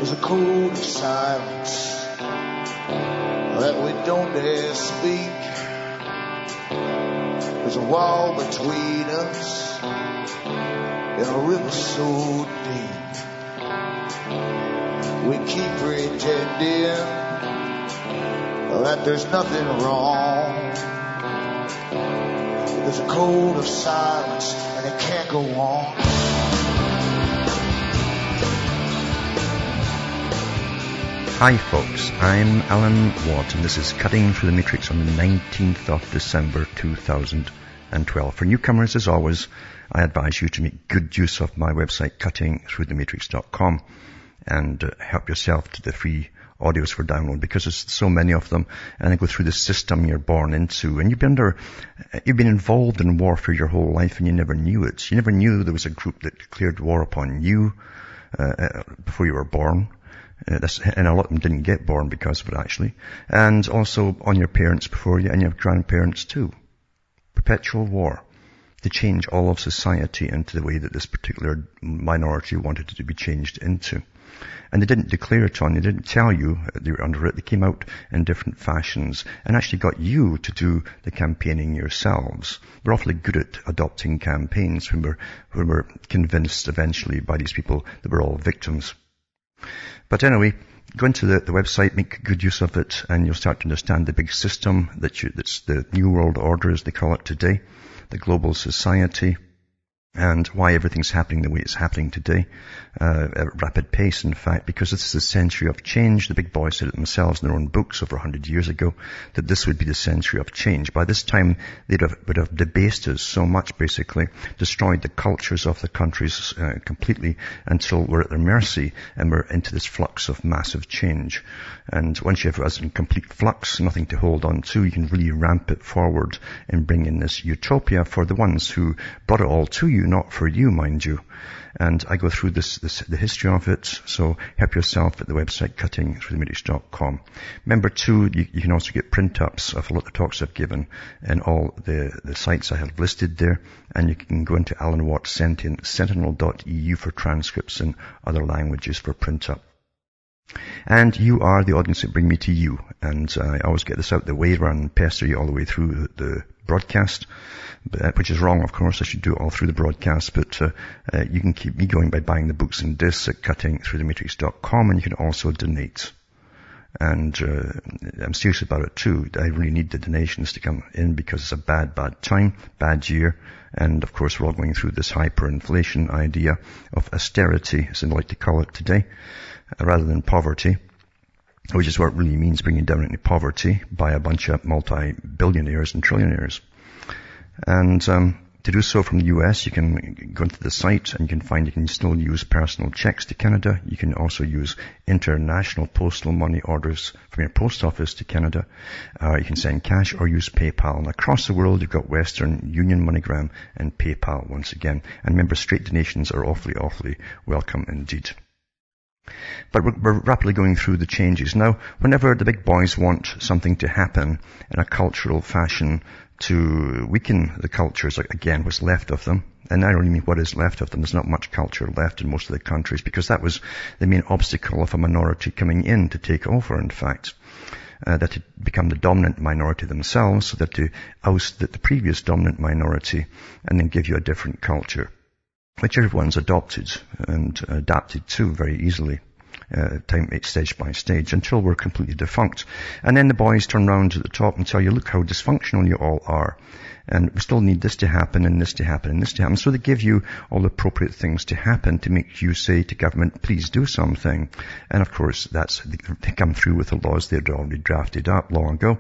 There's a code of silence that we don't dare speak. There's a wall between us in a river so deep. We keep pretending that there's nothing wrong. There's a code of silence and it can't go on. Hi folks, I'm Alan Watt and this is Cutting Through the Matrix on the 19th of December 2012. For newcomers, as always, I advise you to make good use of my website cuttingthroughthematrix.com and help yourself to the free audios for download, because there's so many of them and they go through the system you're born into, and you've been involved in warfare your whole life and you never knew it. You never knew there was a group that declared war upon you before you were born. And a lot of them didn't get born because of it, actually. And also on your parents before you and your grandparents too. Perpetual war to change all of society into the way that this particular minority wanted it to be changed into. And they didn't declare it on, they didn't tell you they were under it. They came out in different fashions and actually got you to do the campaigning yourselves. We're awfully good at adopting campaigns when we're convinced eventually by these people that we're all victims. But anyway, go into the website, make good use of it, and you'll start to understand the big system that's the New World Order, as they call it today, the global society, and why everything's happening the way it's happening today, at a rapid pace, in fact, because this is the century of change. The big boys said it themselves in their own books over 100 years ago, that this would be the century of change. By this time, would have debased us so much, basically, destroyed the cultures of the countries completely, until we're at their mercy and we're into this flux of massive change. And once you have us in complete flux, nothing to hold on to, you can really ramp it forward and bring in this utopia for the ones who brought it all to you, not for you, mind you. And I go through the history of it, so help yourself at the website cuttingthroughthematrix.com. Remember too, you can also get print-ups of a lot of talks I've given and all the sites I have listed there, and you can go into Alan Watt Sentinel.eu for transcripts in other languages for print-up. And you are the audience that bring me to you. And I always get this out the way rather than pester you all the way through the broadcast, which is wrong, of course. I should do it all through the broadcast. But you can keep me going by buying the books and discs at cuttingthroughthematrix.com, and you can also donate. And I'm serious about it too. I really need the donations to come in because it's a bad time, bad year. And of course, we're all going through this hyperinflation idea of austerity, as they like to call it today, rather than poverty, which is what it really means, bringing down into poverty by a bunch of multi-billionaires and trillionaires. And to do so from the US, you can go into the site and you can still use personal checks to Canada. You can also use international postal money orders from your post office to Canada. You can send cash or use PayPal. And across the world, you've got Western Union, MoneyGram, and PayPal once again. And remember, straight donations are awfully welcome indeed. But we're rapidly going through the changes. Now, whenever the big boys want something to happen in a cultural fashion to weaken the cultures, again, what's left of them, and I don't even mean what is left of them, there's not much culture left in most of the countries, because that was the main obstacle of a minority coming in to take over, in fact. That to become the dominant minority themselves, so that to oust the previous dominant minority and then give you a different culture, which everyone's adopted and adapted to very easily, stage by stage, until we're completely defunct. And then the boys turn around at the top and tell you, look how dysfunctional you all are. And we still need this to happen, and this to happen, and this to happen. So they give you all the appropriate things to happen to make you say to government, please do something. And of course, they come through with the laws they'd already drafted up long ago,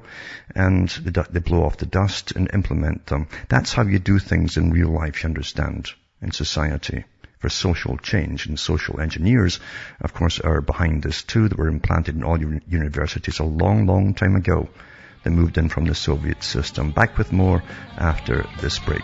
and they blow off the dust and implement them. That's how you do things in real life, you understand, in society. For social change, and social engineers, of course, are behind this too, that were implanted in all universities a long time ago. They moved in from the Soviet system. Back with more after this break.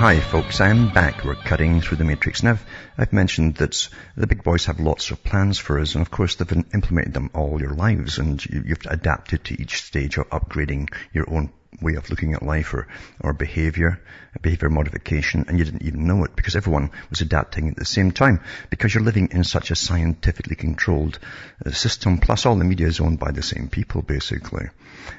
Hi folks, I'm back. We're cutting through the matrix. Now, I've mentioned that the big boys have lots of plans for us, and of course they've implemented them all your lives, and you've adapted to each stage of upgrading your own way of looking at life or behavior modification, and you didn't even know it because everyone was adapting at the same time, because you're living in such a scientifically controlled system, plus all the media is owned by the same people basically.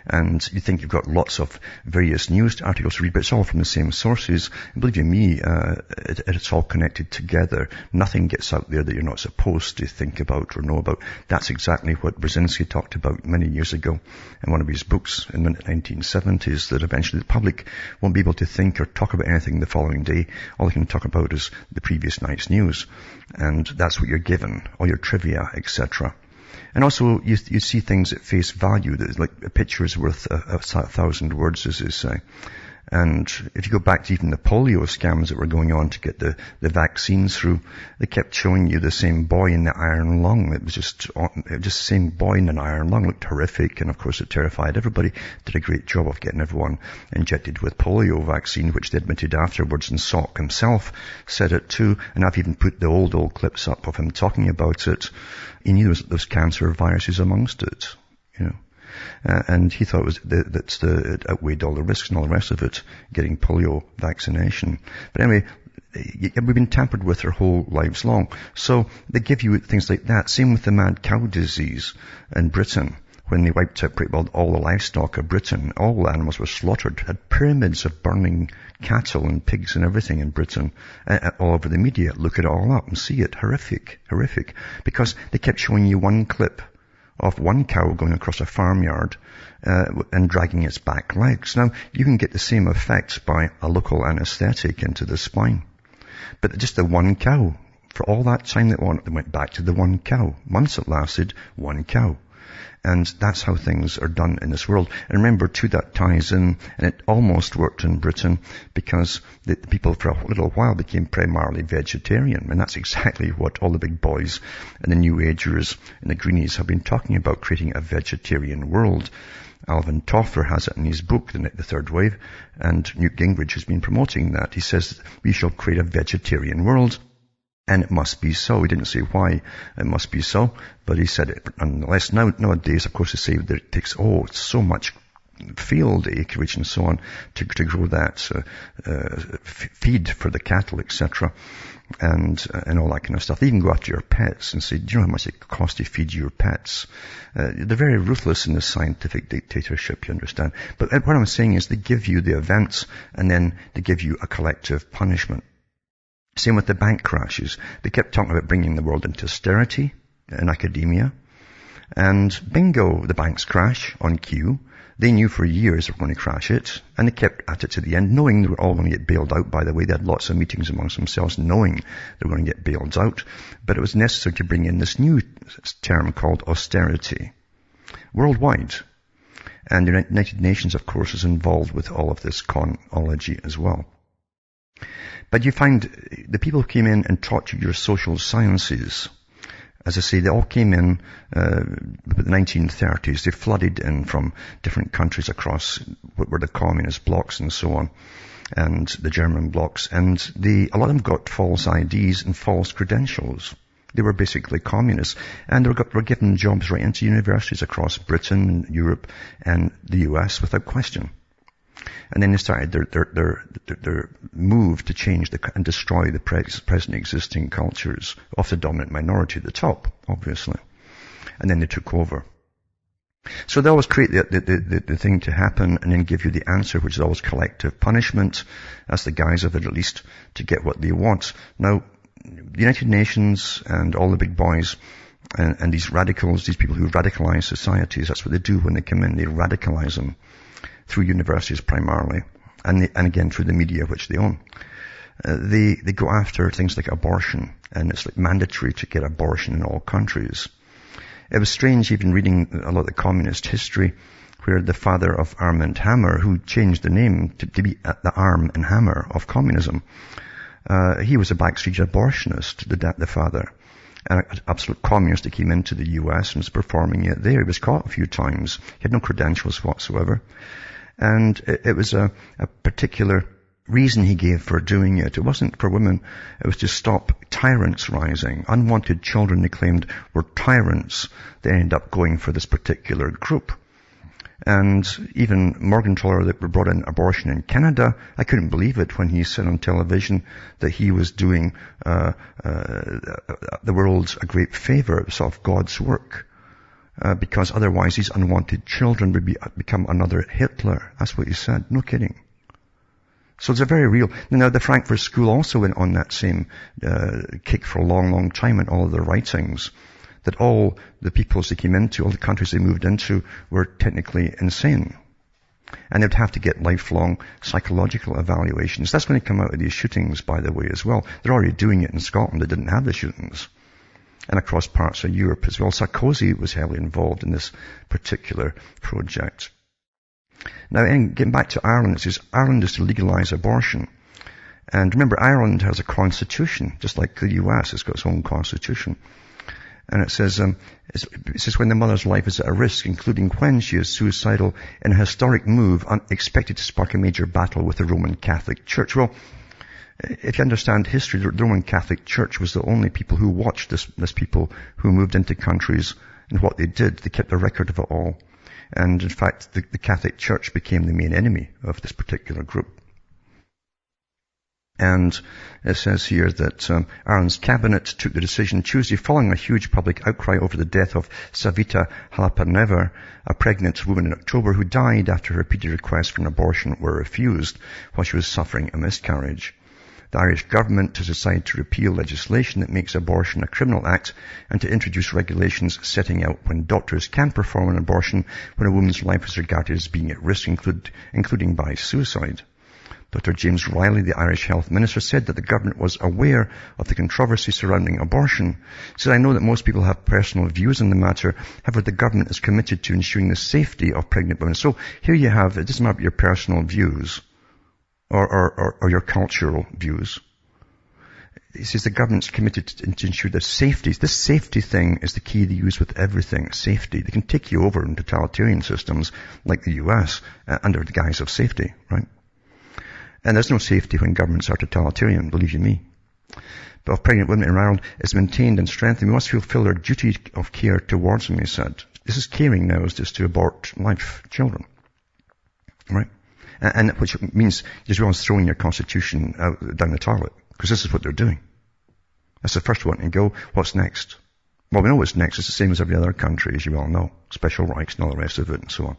And you think you've got lots of various news articles to read, but it's all from the same sources. And believe you me, it's all connected together. Nothing gets out there that you're not supposed to think about or know about. That's exactly what Brzezinski talked about many years ago in one of his books in the 1970s, that eventually the public won't be able to think or talk about anything the following day. All they can talk about is the previous night's news. And that's what you're given, all your trivia, etc. And also, you see things at face value, that like a picture is worth a 1,000 words, as they say. And if you go back to even the polio scams that were going on to get the vaccines through, they kept showing you the same boy in the iron lung. It was just the same boy in an iron lung. It looked horrific, and of course it terrified everybody. Did a great job of getting everyone injected with polio vaccine, which they admitted afterwards, and Salk himself said it too. And I've even put the old clips up of him talking about it. He knew those cancer viruses amongst it, you know. And he thought it outweighed all the risks and all the rest of it, getting polio vaccination. But anyway, we've been tampered with our whole lives long. So they give you things like that. Same with the mad cow disease in Britain. When they wiped out pretty well all the livestock of Britain, all the animals were slaughtered. Had pyramids of burning cattle and pigs and everything in Britain, all over the media. Look it all up and see it. Horrific. Because they kept showing you one clip of one cow going across a farmyard and dragging its back legs. Now, you can get the same effect by a local anesthetic into the spine. But just the one cow, for all that time they went back to the one cow. Months it lasted, one cow. And that's how things are done in this world. And remember, too, that ties in, and it almost worked in Britain, because the people for a little while became primarily vegetarian. And that's exactly what all the big boys and the New Agers and the Greenies have been talking about, creating a vegetarian world. Alvin Toffler has it in his book, The Third Wave, and Newt Gingrich has been promoting that. He says, we shall create a vegetarian world. And it must be so. He didn't say why it must be so, but he said it. Nonetheless, nowadays, of course, they say that it takes, so much field acreage and so on to grow that feed for the cattle, etc., and all that kind of stuff. They even go after your pets and say, do you know how much it costs to feed your pets? They're very ruthless in this scientific dictatorship, you understand. But what I'm saying is they give you the events, and then they give you a collective punishment. Same with the bank crashes. They kept talking about bringing the world into austerity in academia. And bingo, the banks crash on cue. They knew for years they were going to crash it. And they kept at it to the end, knowing they were all going to get bailed out, by the way. They had lots of meetings amongst themselves, knowing they were going to get bailed out. But it was necessary to bring in this new term called austerity. Worldwide. And the United Nations, of course, is involved with all of this conology as well. But you find the people who came in and taught you your social sciences, as I say, they all came in the 1930s. They flooded in from different countries across what were the communist blocs and so on, and the German blocs. And a lot of them got false IDs and false credentials. They were basically communists, and they were given jobs right into universities across Britain, Europe, and the US without question. And then they started their move to change and destroy the present existing cultures of the dominant minority at the top, obviously. And then they took over. So they always create the thing to happen and then give you the answer, which is always collective punishment. That's the guise of it, at least, to get what they want. Now, the United Nations and all the big boys and these radicals, these people who radicalize societies, that's what they do when they come in. They radicalize them. Through universities primarily, and again through the media which they own. They go after things like abortion, and it's like mandatory to get abortion in all countries. It was strange even reading a lot of the communist history, where the father of Armand Hammer, who changed the name to be the Arm and Hammer of communism, he was a backstreet abortionist, the father. An absolute communist that came into the US and was performing it there. He was caught a few times. He had no credentials whatsoever. And it was a particular reason he gave for doing it, it wasn't for women, it was to stop tyrants rising. Unwanted children, they claimed, were tyrants. They ended up going for this particular group. And even Morgenthaler, that brought in abortion in Canada, I couldn't believe it when he said on television that he was doing the world a great favor. It was sort of God's work. Because otherwise these unwanted children would become another Hitler. That's what he said. No kidding. So it's a very real. Now the Frankfurt School also went on that same kick for a long, long time in all of their writings, that all the peoples they came into, all the countries they moved into, were technically insane. And they'd have to get lifelong psychological evaluations. That's when they come out of these shootings, by the way, as well. They're already doing it in Scotland. They didn't have the shootings. And across parts of Europe as well. Sarkozy was heavily involved in this particular project. Now, getting back to Ireland, it says Ireland is to legalise abortion. And remember, Ireland has a constitution, just like the US has got its own constitution. And it says when the mother's life is at a risk, including when she is suicidal, in a historic move expected to spark a major battle with the Roman Catholic Church. Well, if you understand history, the Roman Catholic Church was the only people who watched this people who moved into countries, and what they did, they kept a record of it all. And in fact, the Catholic Church became the main enemy of this particular group. And it says here that Ireland's cabinet took the decision Tuesday following a huge public outcry over the death of Savita Halapanevar, a pregnant woman in October who died after her repeated requests for an abortion were refused while she was suffering a miscarriage. The Irish government has decided to repeal legislation that makes abortion a criminal act and to introduce regulations setting out when doctors can perform an abortion when a woman's life is regarded as being at risk, including by suicide. Dr. James Riley, the Irish Health Minister, said that the government was aware of the controversy surrounding abortion. He said, I know that most people have personal views on the matter. However, the government is committed to ensuring the safety of pregnant women. So here you have, it doesn't matter your personal views or your cultural views. He says the government's committed to ensure the safety. This safety thing is the key they use with everything. Safety. They can take you over in totalitarian systems like the US under the guise of safety, right? And there's no safety when governments are totalitarian, believe you me. But if pregnant women in Ireland is maintained and strengthened, we must fulfill our duty of care towards them, he said. This is caring now, is just to abort children. Right? And which means as well as throwing your constitution out down the toilet. Because this is what they're doing. That's the first one. And go, what's next? Well, we know what's next. It's the same as every other country, as you all know. Special rights and all the rest of it and so on.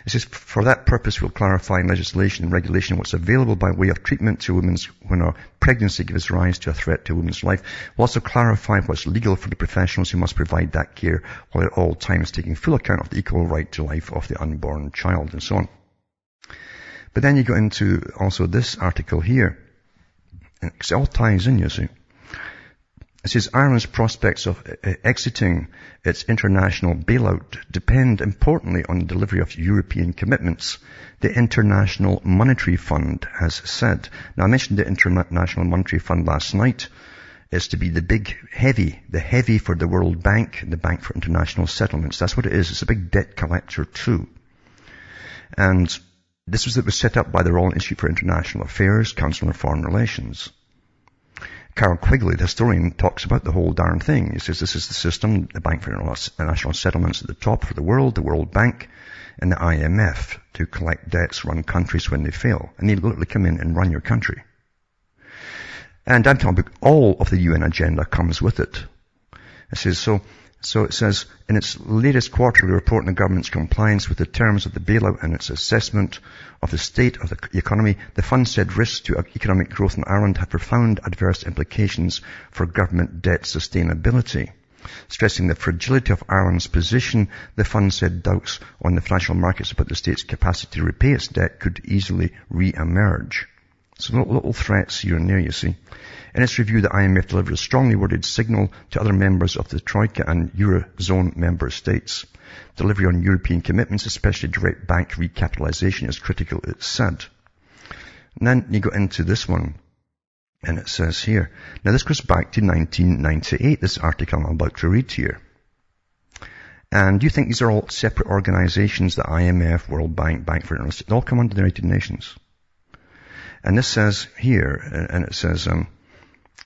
It says, for that purpose, we'll clarify in legislation and regulation what's available by way of treatment to women when a pregnancy gives rise to a threat to a woman's life. We'll also clarify what's legal for the professionals who must provide that care while at all times taking full account of the equal right to life of the unborn child and so on. But then you go into also this article here. And it all ties in, you see. It says Ireland's prospects of exiting its international bailout depend importantly on the delivery of European commitments, the International Monetary Fund has said. Now, I mentioned the International Monetary Fund last night. It's to be the heavy for the World Bank, the Bank for International Settlements. That's what it is. It's a big debt collector too. And it was set up by the Royal Institute for International Affairs, Council on Foreign Relations. Carol Quigley, the historian, talks about the whole darn thing. He says this is the system, the Bank for International Settlements at the top for the World Bank, and the IMF to collect debts, run countries when they fail. And they literally come in and run your country. And I'm talking about all of the UN agenda comes with it. It says, so it says, in its latest quarterly report on the government's compliance with the terms of the bailout and its assessment of the state of the economy, the fund said risks to economic growth in Ireland have profound adverse implications for government debt sustainability. Stressing the fragility of Ireland's position, the fund said doubts on the financial markets about the state's capacity to repay its debt could easily re-emerge. So little threats here and there, you see. In its review, the IMF delivered a strongly worded signal to other members of the Troika and Eurozone member states. Delivery on European commitments, especially direct bank recapitalisation, is critical, it said. And then you go into this one, and it says here. Now this goes back to 1998, this article I'm about to read here. And do you think these are all separate organisations, the IMF, World Bank, Bank for International, they all come under the United Nations? And this says here, and it says,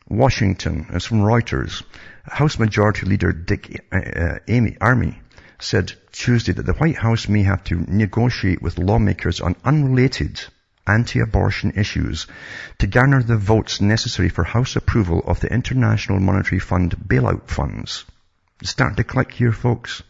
Washington, it's from Reuters, House Majority Leader Dick Armey said Tuesday that the White House may have to negotiate with lawmakers on unrelated anti-abortion issues to garner the votes necessary for House approval of the International Monetary Fund bailout funds. Start to click here, folks.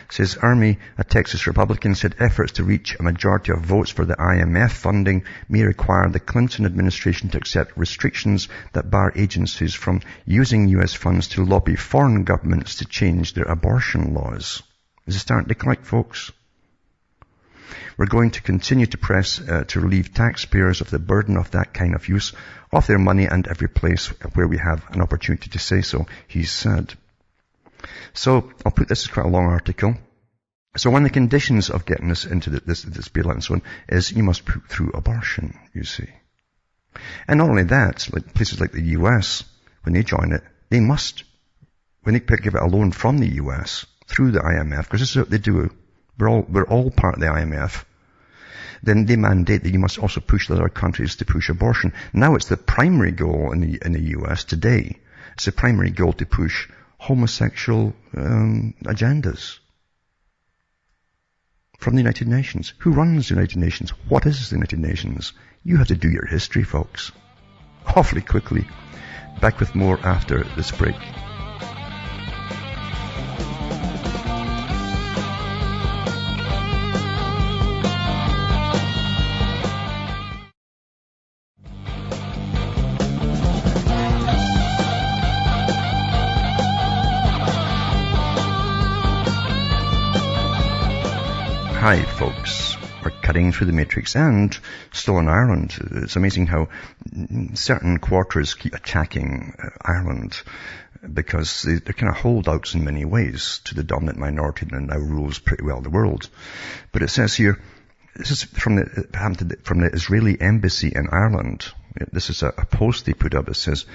Says Armey, a Texas Republican, said efforts to reach a majority of votes for the IMF funding may require the Clinton administration to accept restrictions that bar agencies from using U.S. funds to lobby foreign governments to change their abortion laws. Is it starting to click, folks? We're going to continue to press to relieve taxpayers of the burden of that kind of use of their money and every place where we have an opportunity to say so, he said. So, I'll put this as quite a long article. So one of the conditions of getting this into this bailout and so on is you must put through abortion, you see. And not only that, like places like the US, when they join it, they must, when they give it a loan from the US through the IMF, because this is what they do, we're all part of the IMF, then they mandate that you must also push the other countries to push abortion. Now it's the primary goal in the US today. It's the primary goal to push homosexual agendas from the United Nations. Who runs the United Nations? What is the United Nations? You have to do your history, folks. Awfully quickly. Back with more after this break. Hi, folks. We're cutting through the matrix and still in Ireland. It's amazing how certain quarters keep attacking Ireland because they're kind of holdouts in many ways to the dominant minority that now rules pretty well the world. But it says here, this is from the Israeli embassy in Ireland. This is a post they put up. It says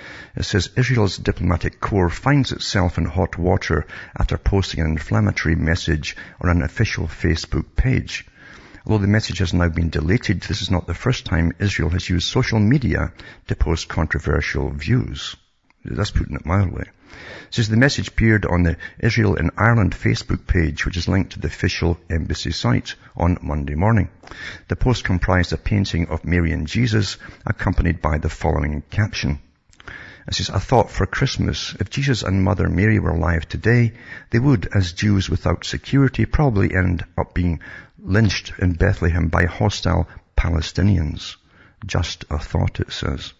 Israel's diplomatic corps finds itself in hot water after posting an inflammatory message on an official Facebook page. Although the message has now been deleted, this is not the first time Israel has used social media to post controversial views. That's putting it mildly. It says the message appeared on the Israel in Ireland Facebook page, which is linked to the official embassy site, on Monday morning. The post comprised a painting of Mary and Jesus, accompanied by the following caption. It says, a thought for Christmas. If Jesus and Mother Mary were alive today, they would, as Jews without security, probably end up being lynched in Bethlehem by hostile Palestinians. Just a thought, it says.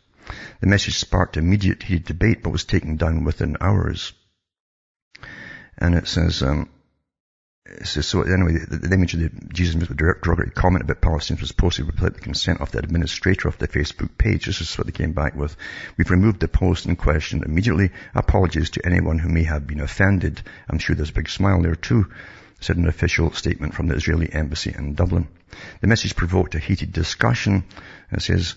The message sparked immediate heated debate, but was taken down within hours. And it says, so anyway, the image of the Jesus with derogatory comment about Palestinians was posted without the consent of the administrator of the Facebook page. This is what they came back with. We've removed the post in question immediately. Apologies to anyone who may have been offended. I'm sure there's a big smile there too, said an official statement from the Israeli embassy in Dublin. The message provoked a heated discussion. It says,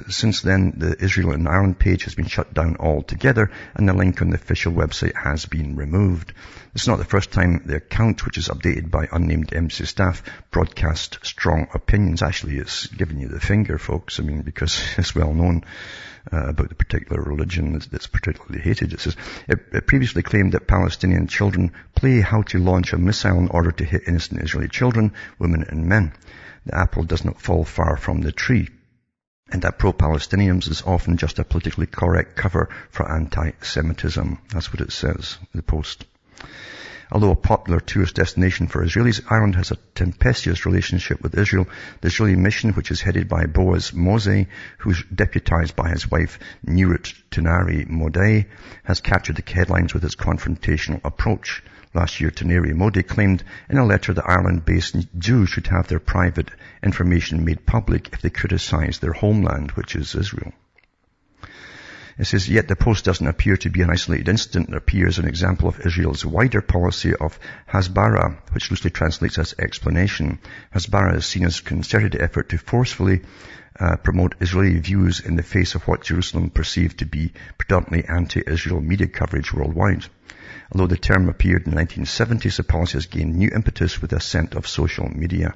since then, the Israel and Ireland page has been shut down altogether, and the link on the official website has been removed. It's not the first time the account, which is updated by unnamed embassy staff, broadcast strong opinions. Actually, it's giving you the finger, folks. I mean, because it's well known about the particular religion that's particularly hated. It says, it previously claimed that Palestinian children play how to launch a missile in order to hit innocent Israeli children, women and men. The apple does not fall far from the tree. And that pro-Palestinianism is often just a politically correct cover for anti-Semitism. That's what it says, the post. Although a popular tourist destination for Israelis, Ireland has a tempestuous relationship with Israel. The Israeli mission, which is headed by Boaz Moshe, who's deputized by his wife Nurit Tanari Modeh, has captured the headlines with its confrontational approach. Last year, Tanari Modeh claimed in a letter that Ireland-based Jews should have their private information made public if they criticize their homeland, which is Israel. It says, yet the post doesn't appear to be an isolated incident. It appears an example of Israel's wider policy of Hasbara, which loosely translates as explanation. Hasbara is seen as a concerted effort to forcefully promote Israeli views in the face of what Jerusalem perceived to be predominantly anti-Israel media coverage worldwide. Although the term appeared in the 1970s, the policy has gained new impetus with the ascent of social media.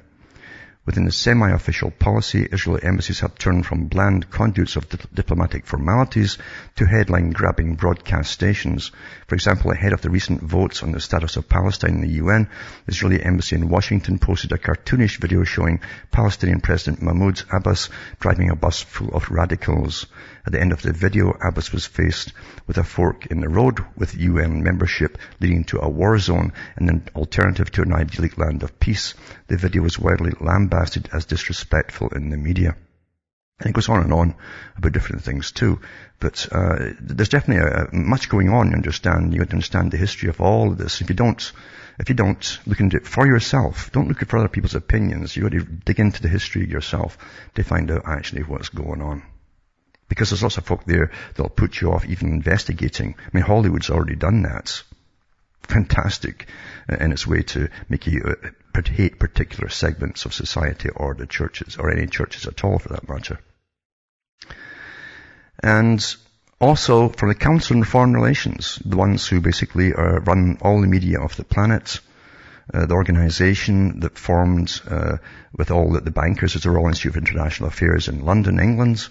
Within the semi-official policy, Israeli embassies have turned from bland conduits of diplomatic formalities to headline-grabbing broadcast stations. For example, ahead of the recent votes on the status of Palestine in the UN, the Israeli embassy in Washington posted a cartoonish video showing Palestinian President Mahmoud Abbas driving a bus full of radicals. At the end of the video, Abbas was faced with a fork in the road with UN membership leading to a war zone and an alternative to an idyllic land of peace. The video was widely lambasted as disrespectful in the media. And it goes on and on about different things too. But there's definitely much going on, you understand. You have to understand the history of all of this. If you don't look into it for yourself, don't look for other people's opinions. You've got to dig into the history yourself to find out actually what's going on. Because there's lots of folk there that'll put you off even investigating. I mean, Hollywood's already done that. Fantastic in its way to make you hate particular segments of society or the churches, or any churches at all for that matter. And also from the Council on Foreign Relations, the ones who basically run all the media of the planet, the organization that formed with all the bankers at the Royal Institute of International Affairs in London, England.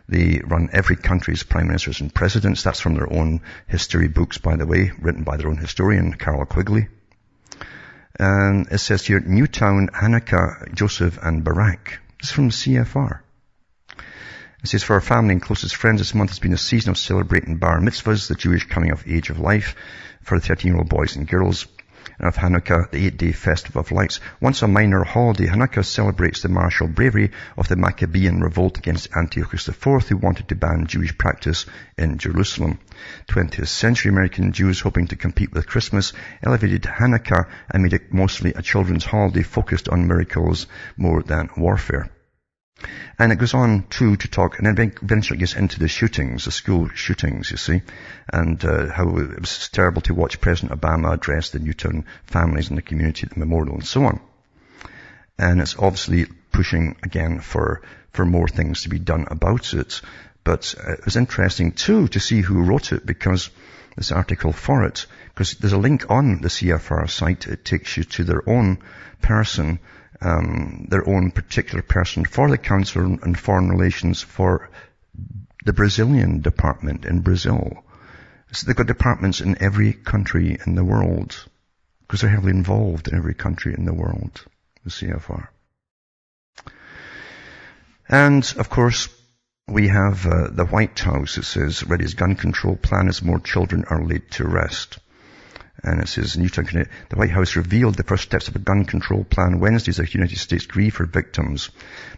They run every country's prime ministers and presidents. That's from their own history books, by the way, written by their own historian, Carol Quigley. And it says here, Newtown, Hanukkah, Joseph and Barak. This is from CFR. It says, for our family and closest friends, this month has been a season of celebrating bar mitzvahs, the Jewish coming of age of life, for the 13-year-old boys and girls, and of Hanukkah, the 8-day festival of lights. Once a minor holiday, Hanukkah celebrates the martial bravery of the Maccabean revolt against Antiochus IV, who wanted to ban Jewish practice in Jerusalem. 20th century American Jews, hoping to compete with Christmas, elevated Hanukkah and made it mostly a children's holiday focused on miracles more than warfare. And it goes on to talk, and then eventually gets into the shootings, the school shootings, you see, and how it was terrible to watch President Obama address the Newtown families and the community at the memorial and so on. And it's obviously pushing, again, for more things to be done about it. But it was interesting, too, to see who wrote it, because this article for it, because there's a link on the CFR site. It takes you to their own person, their own particular person for the Council on Foreign Relations for the Brazilian department in Brazil. So they've got departments in every country in the world, because they're heavily involved in every country in the world, the CFR. And, of course, we have the White House. It says, ready's gun control plan as more children are laid to rest. And it says, the White House revealed the first steps of a gun control plan Wednesday as the United States grieve for victims.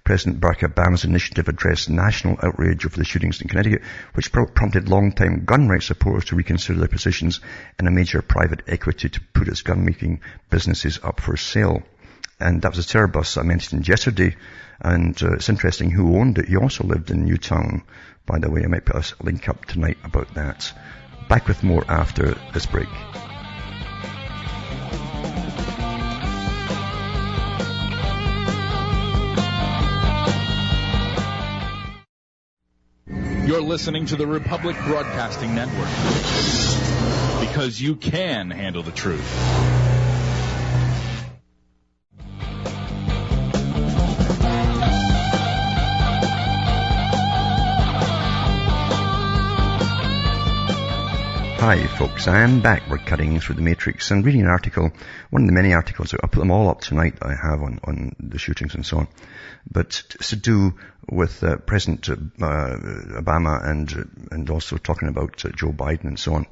President Barack Obama's initiative addressed national outrage over the shootings in Connecticut, which prompted longtime gun rights supporters to reconsider their positions in a major private equity to put its gun-making businesses up for sale. And that was a terror bus I mentioned yesterday. And it's interesting who owned it. He also lived in Newtown, by the way. I might put a link up tonight about that. Back with more after this break. You're listening to the Republic Broadcasting Network, because you can handle the truth. Hi folks, I am back. We're cutting through the matrix and reading an article, one of the many articles. I'll put them all up tonight I have on the shootings and so on. But it's to do with President Obama and also talking about Joe Biden and so on.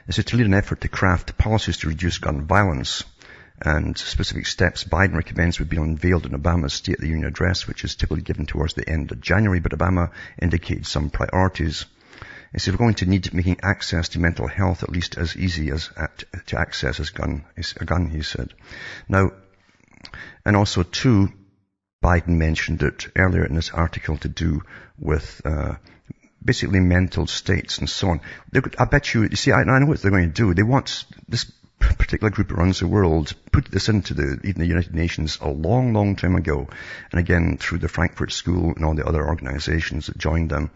It's to lead an effort to craft policies to reduce gun violence, and specific steps Biden recommends would be unveiled in Obama's State of the Union address, which is typically given towards the end of January, but Obama indicated some priorities. He said, we're going to need making access to mental health at least as easy as to access a gun, he said. Now, and also too, Biden mentioned it earlier in this article to do with basically mental states and so on. I bet you see, I know what they're going to do. They want this particular group that runs the world, put this into even the United Nations a long, long time ago. And again, through the Frankfurt School and all the other organizations that joined them,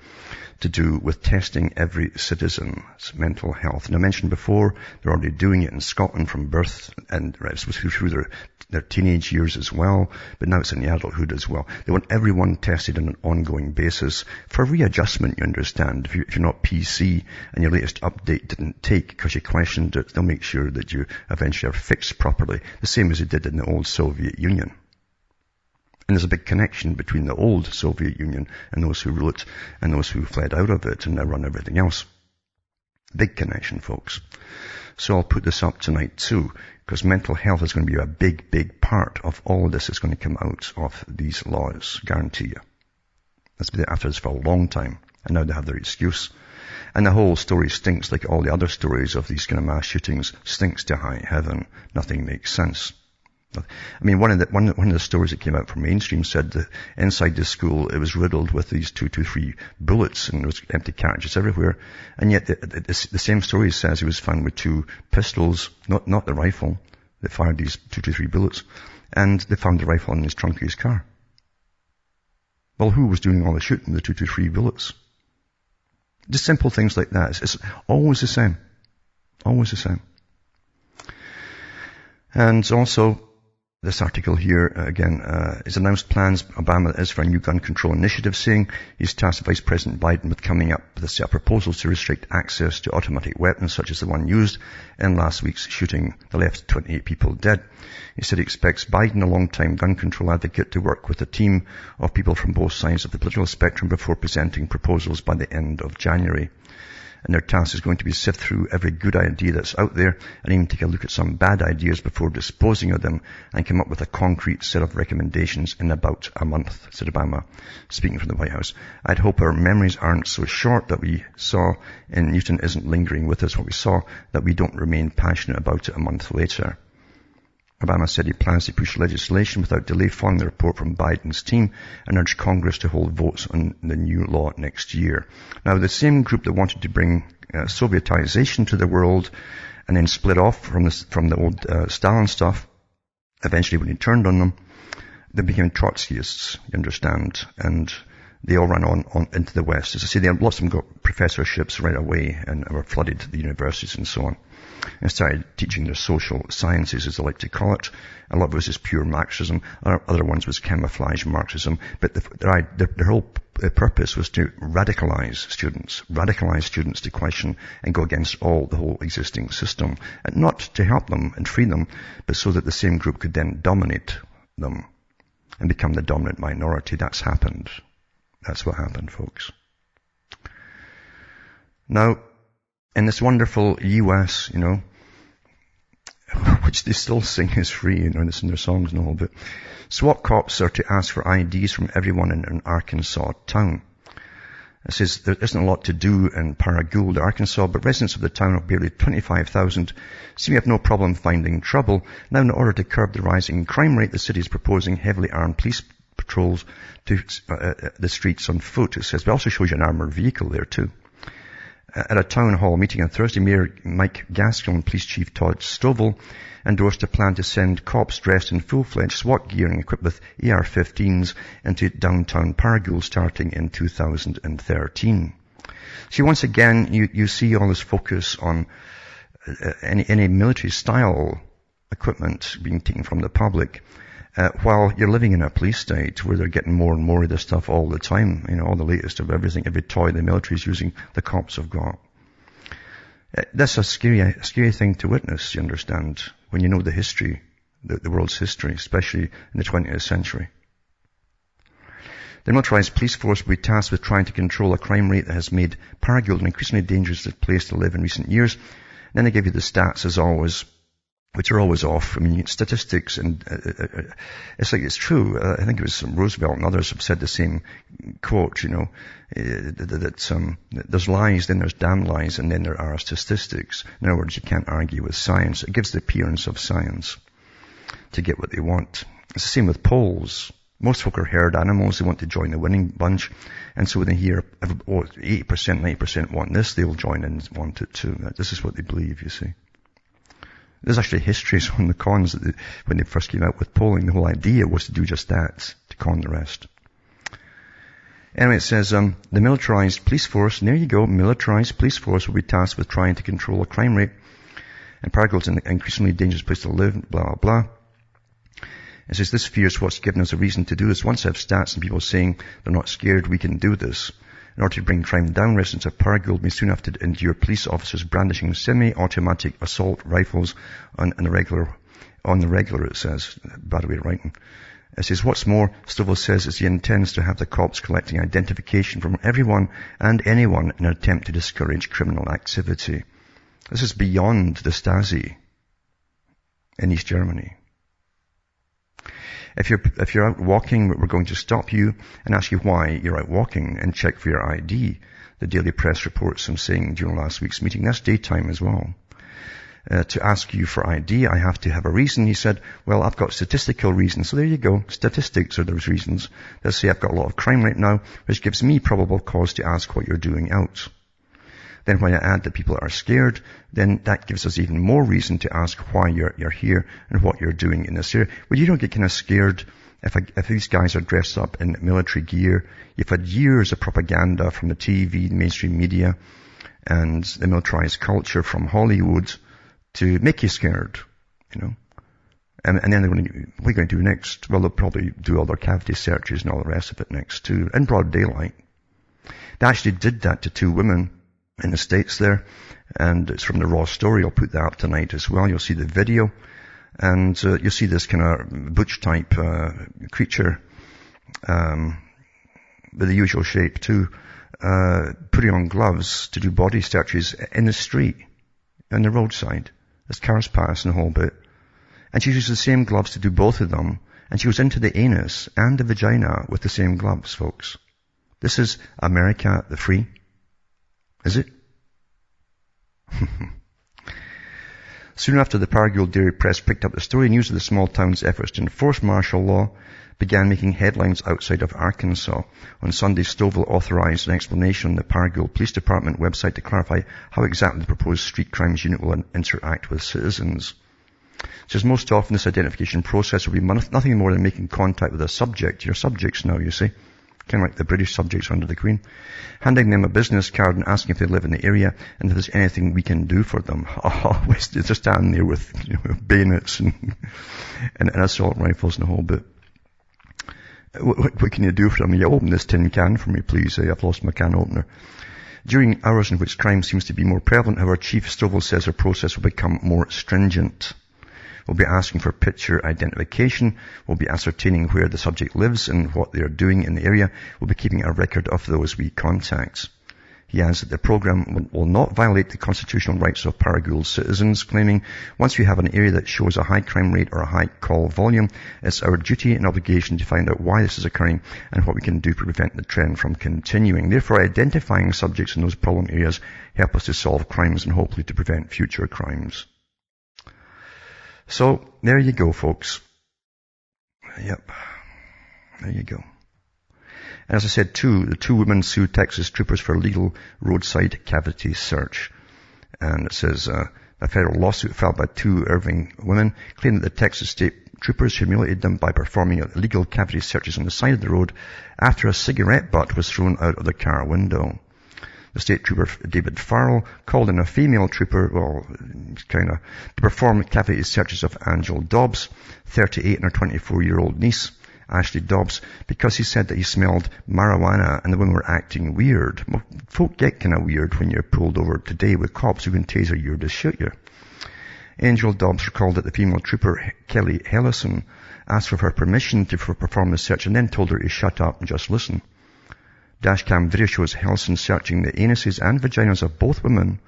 to do with testing every citizen's mental health. And I mentioned before, they're already doing it in Scotland from birth and through their teenage years as well, but now it's in the adulthood as well. They want everyone tested on an ongoing basis for readjustment, you understand. If you're not PC and your latest update didn't take because you questioned it, they'll make sure that you eventually are fixed properly, the same as they did in the old Soviet Union. And there's a big connection between the old Soviet Union and those who rule it and those who fled out of it and now run everything else. Big connection, folks. So I'll put this up tonight too, because mental health is going to be a big, big part of all of this that's going to come out of these laws, guarantee you. That's been after this for a long time, and now they have their excuse. And the whole story stinks like all the other stories of these kind of mass shootings, stinks to high heaven. Nothing makes sense. I mean, one of the stories that came out from mainstream said that inside the school it was riddled with these 223 bullets and there was empty cartridges everywhere. And yet the same story says he was found with 2 pistols, not the rifle that fired these 223 bullets, and they found the rifle in his trunk of his car. Well, who was doing all the shooting, the 223 bullets? Just simple things like that. It's always the same. Always the same. And also, this article here, again, is announced plans Obama is for a new gun control initiative, saying he's tasked Vice President Biden with coming up with a set of proposals to restrict access to automatic weapons, such as the one used in last week's shooting that left 28 people dead. He said he expects Biden, a long-time gun control advocate, to work with a team of people from both sides of the political spectrum before presenting proposals by the end of January. And their task is going to be sift through every good idea that's out there and even take a look at some bad ideas before disposing of them and come up with a concrete set of recommendations in about a month, said Obama, speaking from the White House. I'd hope our memories aren't so short that we saw in Newton isn't lingering with us what we saw, that we don't remain passionate about it a month later. Obama said he plans to push legislation without delay following the report from Biden's team and urged Congress to hold votes on the new law next year. Now, the same group that wanted to bring Sovietization to the world and then split off from the old Stalin stuff, eventually when he turned on them, they became Trotskyists, you understand, and they all ran on into the West. As I say, lots of them got professorships right away and were flooded the universities and so on, and started teaching their social sciences, as they like to call it. A lot of it was just pure Marxism. Other ones was camouflage Marxism. But their whole purpose was to radicalize students to question and go against the whole existing system. And not to help them and free them, but so that the same group could then dominate them and become the dominant minority. That's happened. That's what happened, folks. Now, in this wonderful US, which they still sing is free, it's in their songs and all, but SWAT cops are to ask for IDs from everyone in an Arkansas town. It says there isn't a lot to do in Paragould, Arkansas, but residents of the town of barely 25,000 seem to have no problem finding trouble. Now, in order to curb the rising crime rate, the city is proposing heavily armed police patrols to the streets on foot. It says, but also shows you an armored vehicle there too. At a town hall meeting on Thursday, Mayor Mike Gaskell and Police Chief Todd Stovall endorsed a plan to send cops dressed in full-fledged SWAT gear and equipped with AR-15s into downtown Paragould starting in 2013. So once again, you see all this focus on any military-style equipment being taken from the public, while you're living in a police state where they're getting more and more of this stuff all the time, all the latest of everything, every toy the military is using, the cops have got. That's a scary thing to witness, you understand, when you know the history, the world's history, especially in the 20th century. The militarized police force will be tasked with trying to control a crime rate that has made Paragould an increasingly dangerous place to live in recent years. And then they give you the stats as always, which are always off. I mean, statistics, and it's like it's true. I think it was Roosevelt and others have said the same quote, that there's lies, then there's damn lies, and then there are statistics. In other words, you can't argue with science. It gives the appearance of science to get what they want. It's the same with polls. Most folk are herd animals. They want to join the winning bunch. And so when they hear 80%, 90% want this, they'll join and want it too. This is what they believe, you see. There's actually histories on the cons that when they first came out with polling. The whole idea was to do just that, to con the rest. Anyway, it says, the militarized police force, and there you go, militarized police force will be tasked with trying to control a crime rate. And Paraguay's an increasingly dangerous place to live, blah, blah, blah. It says, this fear is what's given us a reason to do this. Once I have stats and people saying they're not scared, we can do this. In order to bring crime down, residents of Paraguay may soon have to endure police officers brandishing semi-automatic assault rifles on the regular, it says. Bad way of writing. It says, what's more, Stovall says is he intends to have the cops collecting identification from everyone and anyone in an attempt to discourage criminal activity. This is beyond the Stasi in East Germany. If you're out walking, we're going to stop you and ask you why you're out walking and check for your ID. The Daily Press reports him saying during last week's meeting. That's daytime as well. To ask you for ID, I have to have a reason. He said, well, I've got statistical reasons. So there you go. Statistics are those reasons. Let's say I've got a lot of crime right now, which gives me probable cause to ask what you're doing out. Then when I add that people are scared, then that gives us even more reason to ask why you're here and what you're doing in this area. Well, you don't get kind of scared if these guys are dressed up in military gear. You've had years of propaganda from the TV, mainstream media, and the militarized culture from Hollywood to make you scared, you know. And then what are you going to do next? Well, they'll probably do all their cavity searches and all the rest of it next too, in broad daylight. They actually did that to 2 women in the States there, and it's from the Raw story. I'll put that up tonight as well. You'll see the video, and you'll see this kind of butch type creature with the usual shape too, putting on gloves to do body searches in the street, on the roadside, as cars pass and a whole bit. And she uses the same gloves to do both of them, and she goes into the anus and the vagina with the same gloves, folks. This is America the free. Is it? Soon after the Paraguay Daily Press picked up the story, news of the small town's efforts to enforce martial law began making headlines outside of Arkansas. On Sunday, Stovall authorized an explanation on the Paraguay Police Department website to clarify how exactly the proposed street crimes unit will interact with citizens. It says most often this identification process will be nothing more than making contact with a subject. You're subjects now, you see. Kind of like the British subjects under the Queen. Handing them a business card and asking if they live in the area and if there's anything we can do for them. They're standing there with, bayonets and assault rifles and a whole bit. What can you do for them? You open this tin can for me, please. I've lost my can opener. During hours in which crime seems to be more prevalent, however, Chief Stovall says our process will become more stringent. We'll be asking for picture identification. We'll be ascertaining where the subject lives and what they are doing in the area. We'll be keeping a record of those we contact. He adds that the program will not violate the constitutional rights of Paraguay's citizens, claiming once we have an area that shows a high crime rate or a high call volume, it's our duty and obligation to find out why this is occurring and what we can do to prevent the trend from continuing. Therefore, identifying subjects in those problem areas help us to solve crimes and hopefully to prevent future crimes. So, there you go, folks. Yep. There you go. And as I said, the 2 women sued Texas troopers for illegal roadside cavity search. And it says, a federal lawsuit filed by 2 Irving women claimed that the Texas state troopers humiliated them by performing illegal cavity searches on the side of the road after a cigarette butt was thrown out of the car window. The state trooper, David Farrell, called in a female trooper, to perform cavity searches of Angel Dobbs, 38, and her 24-year-old niece, Ashley Dobbs, because he said that he smelled marijuana and the women were acting weird. Well, folk get kind of weird when you're pulled over today with cops who can taser you or just shoot you. Angel Dobbs recalled that the female trooper, Kelly Hellison, asked for her permission to perform the search and then told her to shut up and just listen. Dashcam video shows Hellison searching the anuses and vaginas of both women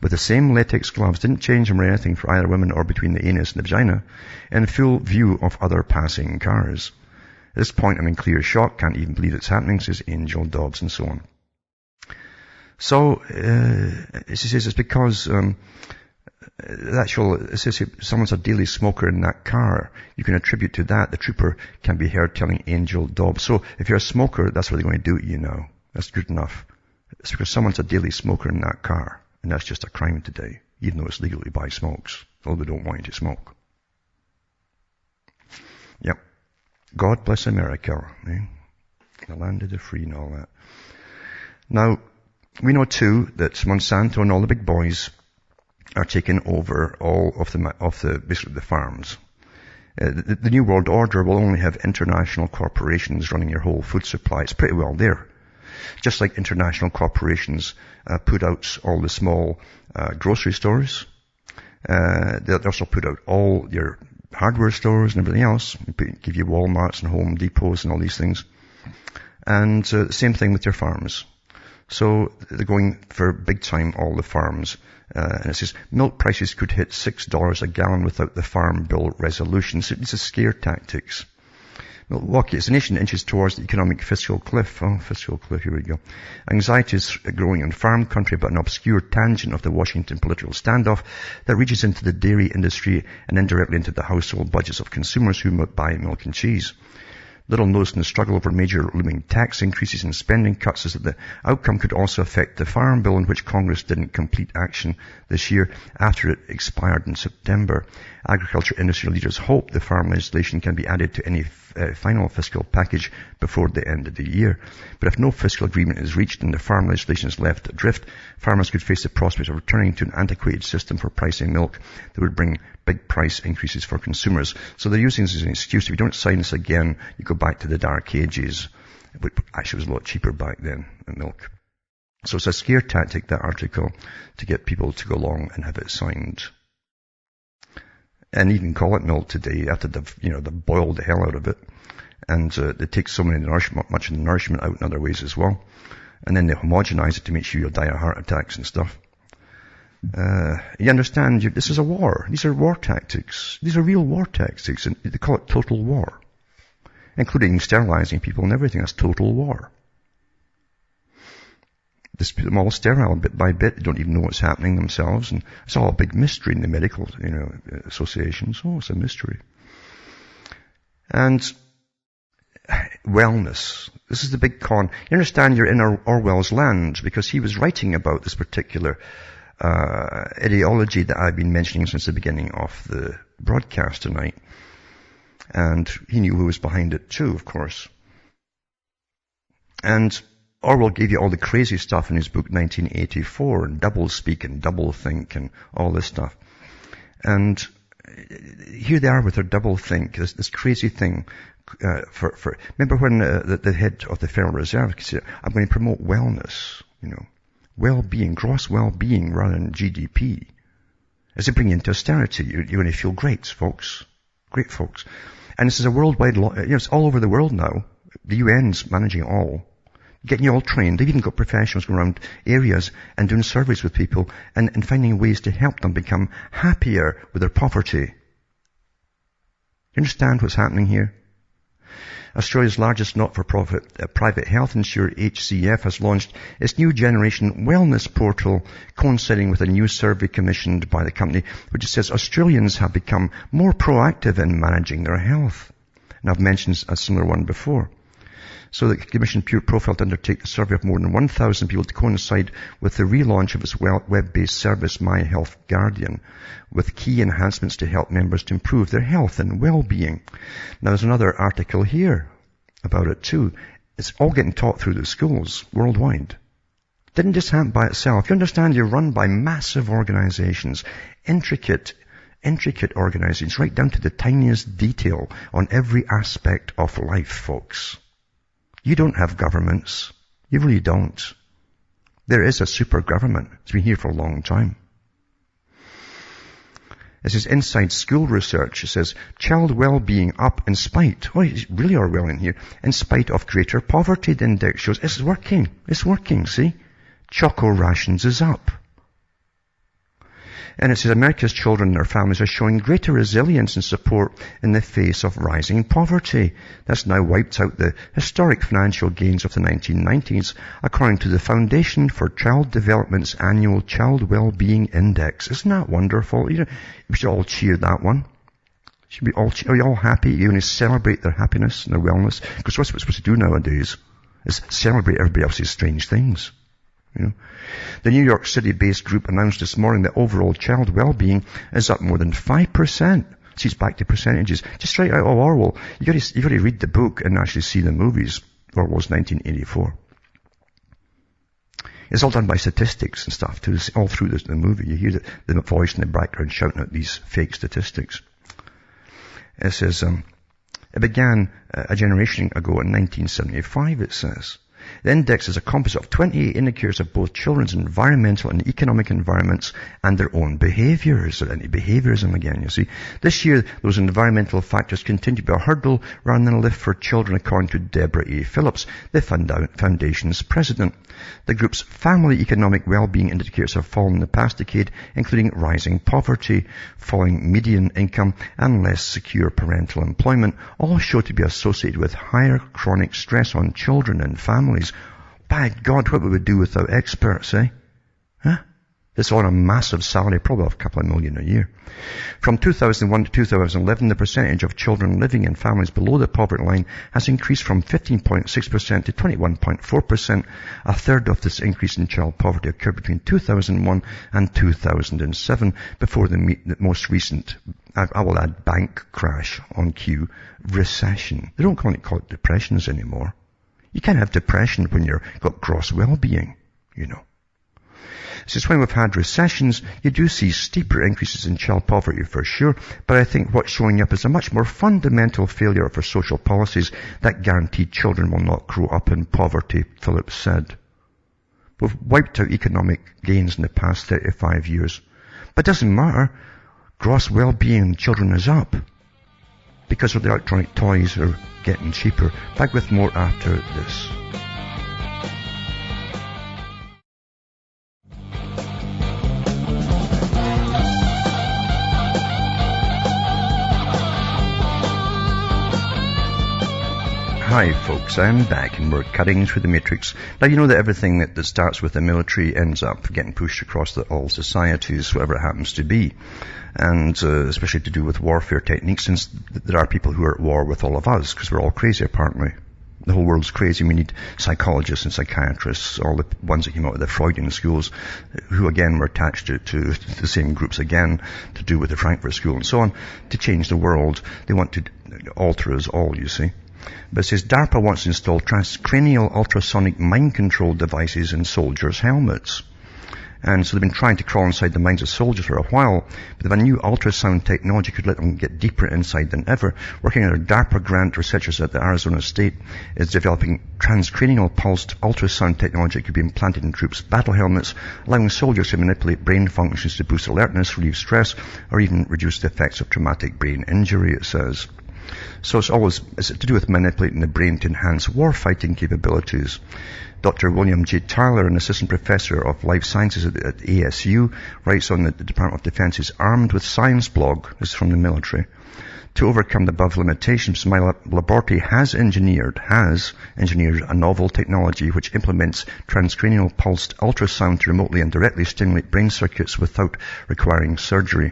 with the same latex gloves. Didn't change them or anything for either women or between the anus and the vagina, in full view of other passing cars. At this point, I'm in clear shock. Can't even believe it's happening, says Angel Dobbs, and so on. So, she says it's because someone's a daily smoker in that car. You can attribute to that. The trooper can be heard telling Angel Dobbs. So if you're a smoker, that's what they're going to do to you now. That's good enough. It's because someone's a daily smoker in that car. And that's just a crime today. even though it's legal to buy smokes, although they don't want you to smoke. Yep. God bless America, eh? The land of the free and all that. Now, we know too that Monsanto and all the big boys are taking over all of basically the farms. The New World Order will only have international corporations running your whole food supply. It's pretty well there. Just like international corporations put out all the small grocery stores. They also put out all your hardware stores and everything else. Give you Walmarts and Home Depots and all these things. And same thing with your farms. So they're going for big time, all the farms. And it says milk prices could hit $6 a gallon without the Farm Bill resolution. So these are scare tactics. Milwaukee, as a nation inches towards the economic fiscal cliff. Oh, fiscal cliff, here we go. Anxiety is growing in farm country about an obscure tangent of the Washington political standoff that reaches into the dairy industry and indirectly into the household budgets of consumers who buy milk and cheese. Little noticed in the struggle over major looming tax increases and spending cuts is that the outcome could also affect the Farm Bill, in which Congress didn't complete action this year after it expired in September. Agriculture industry leaders hope the farm legislation can be added to any final fiscal package before the end of the year. But if no fiscal agreement is reached and the farm legislation is left adrift, farmers could face the prospect of returning to an antiquated system for pricing milk that would bring big price increases for consumers. So they're using this as an excuse. If you don't sign this again, you go back to the dark ages. But actually it was a lot cheaper back then, than milk. So it's a scare tactic, that article, to get people to go along and have it signed. And even call it milk today after they've boiled the hell out of it. And they take so much of the nourishment out in other ways as well. And then they homogenize it to make sure you'll die of heart attacks and stuff. You understand, this is a war. These are war tactics. These are real war tactics. And they call it total war. Including sterilizing people and everything. That's total war. They put them all sterile bit by bit. They don't even know what's happening themselves. And it's all a big mystery in the medical, associations. Oh, it's a mystery. And wellness. This is the big con. You understand you're in Orwell's land because he was writing about this particular ideology that I've been mentioning since the beginning of the broadcast tonight. And he knew who was behind it too, of course. And Orwell gave you all the crazy stuff in his book 1984, and double speak and double think and all this stuff. And here they are with their double think, this crazy thing. Remember when the head of the Federal Reserve said, I'm going to promote wellness, well-being, gross well-being rather than GDP. As they bring you into austerity, you're going to feel great, folks. Great, folks. And this is a worldwide law. It's all over the world now. The UN's managing it all. Getting you all trained. They've even got professionals going around areas and doing surveys with people and finding ways to help them become happier with their poverty. You understand what's happening here? Australia's largest not-for-profit private health insurer, HCF, has launched its new generation wellness portal, coinciding with a new survey commissioned by the company, which says Australians have become more proactive in managing their health. And I've mentioned a similar one before. So the commission Pure Profile to undertake a survey of more than 1,000 people to coincide with the relaunch of its web-based service, My Health Guardian, with key enhancements to help members to improve their health and well-being. Now there's another article here about it too. It's all getting taught through the schools worldwide. Didn't just happen by itself. You understand, you're run by massive organizations, intricate organizations, right down to the tiniest detail on every aspect of life, folks. You don't have governments. You really don't. There is a super government. It's been here for a long time. It says inside school research. It says child well-being up in spite. Oh, it's really Orwell in here. In spite of greater poverty, the index shows. It's working. It's working, see? Choco rations is up. And it says America's children and their families are showing greater resilience and support in the face of rising poverty. That's now wiped out the historic financial gains of the 1990s, according to the Foundation for Child Development's annual Child Wellbeing Index. Isn't that wonderful? We should all cheer that one. Are you all happy? You're going to celebrate their happiness and their wellness? Because what's we're supposed to do nowadays is celebrate everybody else's strange things. You know, the New York City-based group announced this morning that overall child well-being is up more than 5%. See, it's back to percentages. Just straight out of Orwell. You got to read the book and actually see the movies. Orwell's 1984. It's all done by statistics and stuff too. All through the movie, you hear the voice in the background shouting out these fake statistics. It says, it began a generation ago in 1975, it says. The index is a composite of 28 indicators of both children's environmental and economic environments and their own behaviors. Or any behaviorism again, you see. This year, those environmental factors continue to be a hurdle rather than a lift for children, according to Deborah A. Phillips, the Foundation's president. The group's family economic well-being indicators have fallen in the past decade, including rising poverty, falling median income, and less secure parental employment, all show to be associated with higher chronic stress on children and families. By God, what would we do without experts, eh? Huh? It's on a massive salary, probably a couple of million a year. From 2001 to 2011, the percentage of children living in families below the poverty line has increased from 15.6% to 21.4%. A third of this increase in child poverty occurred between 2001 and 2007, before the most recent, I will add, bank crash on cue, recession. They don't call it depressions anymore. You can't have depression when you've got gross well-being, you know. Since when we've had recessions, you do see steeper increases in child poverty for sure, but I think what's showing up is a much more fundamental failure of our social policies that guarantee children will not grow up in poverty, Phillips said. We've wiped out economic gains in the past 35 years. But it doesn't matter. Gross well-being in children is up because of the electronic toys are getting cheaper. Back with more after this. Hi folks, I'm back and we're cutting through the matrix. Now you know that everything that starts with the military ends up getting pushed across all societies, whatever it happens to be. And especially to do with warfare techniques, since there are people who are at war with all of us, because we're all crazy apparently. The whole world's crazy. We need psychologists and psychiatrists, all the ones that came out of the Freudian schools, who again were attached to the same groups again, to do with the Frankfurt School and so on, to change the world. They want to alter us all, you see. But it says DARPA wants to install transcranial ultrasonic mind control devices in soldiers' helmets. And so they've been trying to crawl inside the minds of soldiers for a while, but if a new ultrasound technology could let them get deeper inside than ever. Working on a DARPA grant, researchers at the Arizona State is developing transcranial pulsed ultrasound technology that could be implanted in troops' battle helmets, allowing soldiers to manipulate brain functions to boost alertness, relieve stress, or even reduce the effects of traumatic brain injury, it says. So it's to do with manipulating the brain to enhance warfighting capabilities. Dr. William J. Tyler, an assistant professor of life sciences at ASU, writes on the Department of Defense's Armed with Science blog, this is from the military. To overcome the above limitations, my laboratory has engineered a novel technology which implements transcranial pulsed ultrasound to remotely and directly stimulate brain circuits without requiring surgery.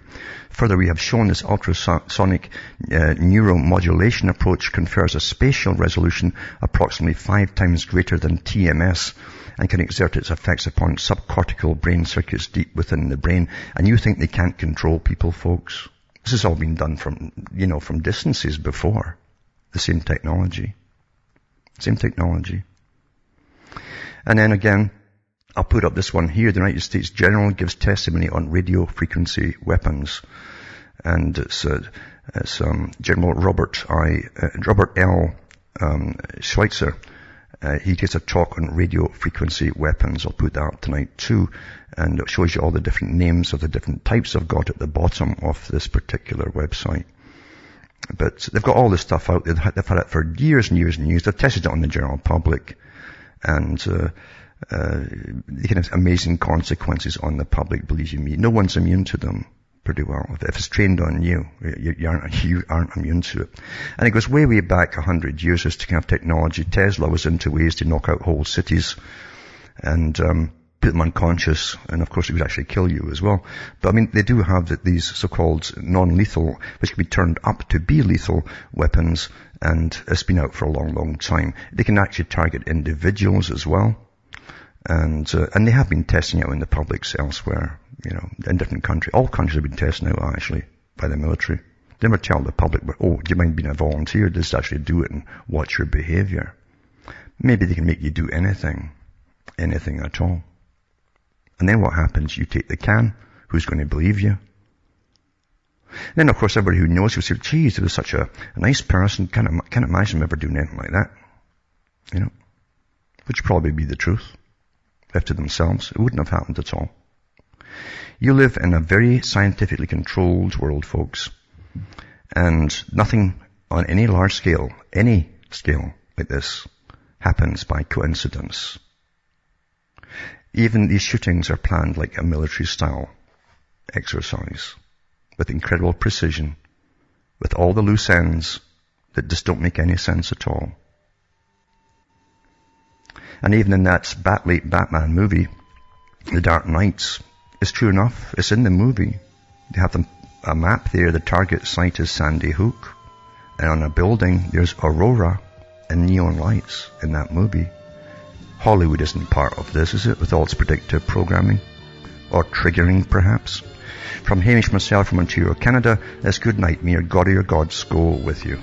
Further, we have shown this ultrasonic neuromodulation approach confers a spatial resolution approximately 5 times greater than TMS and can exert its effects upon subcortical brain circuits deep within the brain. And you think they can't control people, folks? This has all been done from distances before. The same technology. Same technology. And then again, I'll put up this one here. The United States General gives testimony on radio frequency weapons. And it's General Robert L. Schweitzer. He gives a talk on radio frequency weapons. I'll put that up tonight too. And it shows you all the different names of the different types I've got at the bottom of this particular website. But they've got all this stuff out. They've had it for years and years and years. They've tested it on the general public. And they can have amazing consequences on the public, believe you me. No one's immune to them pretty well. If it's trained on you, you aren't immune to it. And it goes way, way back 100 years, this kind of technology. Tesla was into ways to knock out whole cities and put them unconscious, and of course it would actually kill you as well. But I mean, they do have these so-called non-lethal, which can be turned up to be lethal weapons, and it's been out for a long, long time. They can actually target individuals as well. And they have been testing it out in the publics elsewhere, in different countries. All countries have been testing it out, actually, by the military. They never tell the public, but, do you mind being a volunteer? Just actually do it and watch your behavior. Maybe they can make you do anything at all. And then what happens? You take the can. Who's going to believe you? Then, of course, everybody who knows will say, geez, it was such a nice person. Can't imagine him ever doing anything like that. Which would probably be the truth. Left to themselves, it wouldn't have happened at all. You live in a very scientifically controlled world, folks. And nothing on any large scale, any scale like this, happens by coincidence. Even these shootings are planned like a military-style exercise, with incredible precision, with all the loose ends that just don't make any sense at all. And even in that late Batman movie, The Dark Knights, it's true enough. It's in the movie. They have a map there. The target site is Sandy Hook. And on a building, there's Aurora and neon lights in that movie. Hollywood isn't part of this, is it? With all its predictive programming? Or triggering, perhaps? From Hamish myself from Ontario, Canada, it's good night. May your God or your gods go with you.